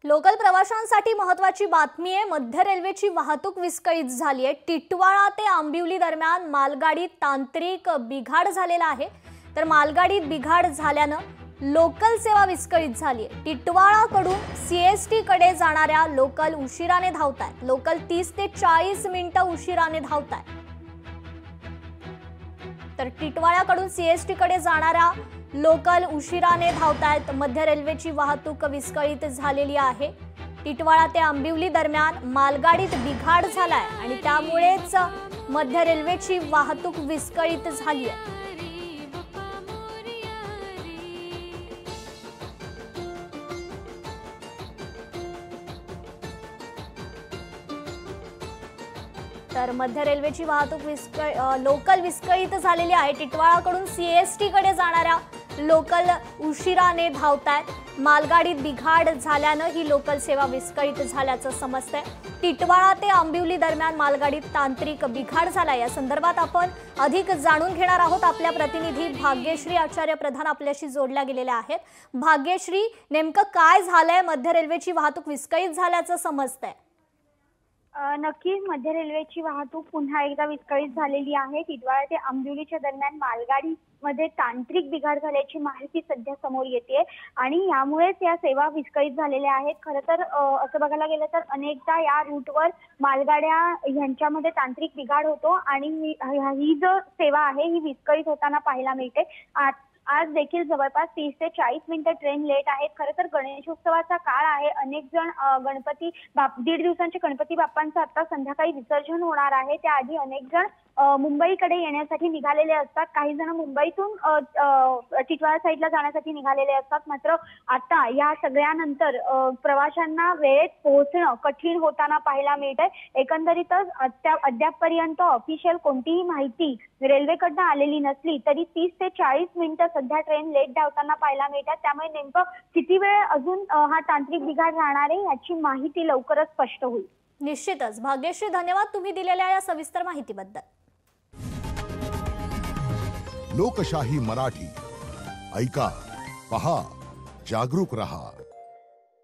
Local प्रवाशांसाठी महत्त्वाची बातमी आहे। मध्य रेल्वेची वाहतूक विस्कळीत झाली आहे। टिटवाळा ते आंबिवली दरम्यान मालगाडीत तांत्रिक बिघाड झालेला आहे। तर मालगाडीत बिघाड झाल्यानं लोकल सेवा विस्कळीत झाली आहे। टिटवाळाकडून सीएसटी कडे जाणाऱ्या लोकल उशिराने धावतायत। लोकल 30 ते 40 मिनिटं उशिराने धावतायत। तर टिटवाळ्याकडून सीएसटी कडे जाणाऱ्या लोकल उशिराने धावतायत। मध्य रेल्वेची वाहतूक विस्कळीत झालेली आहे। टिटवाळा ते आंबिवली दरम्यान मालगाडीत बिघाड झालाय आणि त्यामुळेच मध्य रेल्वेची वाहतूक विस्कळीत झाली आहे। तर मध्य रेल्वेची वाहतूक लोकल विस्कळीत झालेली आहे। टिटवाळाकडून सीएसटी कडे जाणाऱ्या लोकल उशिराने धावतायत। मालगाडीत बिघाड झाल्यानं ही लोकल सेवा विस्कळीत झाल्याचं समजतंय। टिटवाळा ते आंबिवली दरम्यान मालगाडीत तांत्रिक बिघाड झाला। या संदर्भात आपण अधिक जाणून घेणार आहोत। आपल्या प्रतिनिधी भाग्यश्री आचार्य प्रधान आपल्याशी जोडल्या गेलेल्या आहेत। भाग्यश्री, नेमकं काय झालंय? मध्य रेल्वेची वाहतूक विस्कळीत झाल्याचं समजतंय। नक्कीच मध्य रेल्वेची वाहतूक पुन्हा एकदा विस्कळीत झालेली आहे। टिटवाळा ते आंबिवलीच्या दरम्यान मालगाडीमध्ये तांत्रिक बिघाड झाल्याची माहिती सध्या समोर येते आणि यामुळेच या सेवा विस्कळीत झालेल्या आहेत। खरं तर असं बघायला गेलं तर अनेकदा या रूटवर मालगाड्या यांच्यामध्ये तांत्रिक बिघाड होतो आणि ही जो सेवा आहे ही विस्कळीत होताना पाहायला मिळते। आज देखील जवळपास 30 ते 40 मिनिटं ट्रेन लेट आहेत। खरं तर गणेशोत्सवाचा काळ आहे। अनेक जण दीड दिवसांचे गणपती बाप्पांचं आता संध्याकाळी विसर्जन होणार आहे। त्याआधी अनेक जण मुंबईकडे येण्यासाठी निघालेले असतात। काही जण मुंबईतून टिटवाळा साईडला जाण्यासाठी निघालेले असतात। मात्र आता या सगळ्यानंतर प्रवाशांना वेळेत पोहोचणं कठीण होताना पाहायला मिळतंय। एकंदरीतच अद्यापपर्यंत ऑफिशियल कोणतीही माहिती रेल्वेकडनं आलेली नसली तरी 30 ते 40 मिनिटं सध्या ट्रेन लेट धावताना पाहायला मिळतात। त्यामुळे नेमकं किती वेळ अजून हा तांत्रिक बिघाड राहणार आहे याची माहिती लवकरच स्पष्ट होईल। निश्चितच भाग्यश्री, धन्यवाद तुम्ही दिलेल्या या सविस्तर माहितीबद्दल। लोकशाही मराठी ऐका, पहा, जागरूक रहा।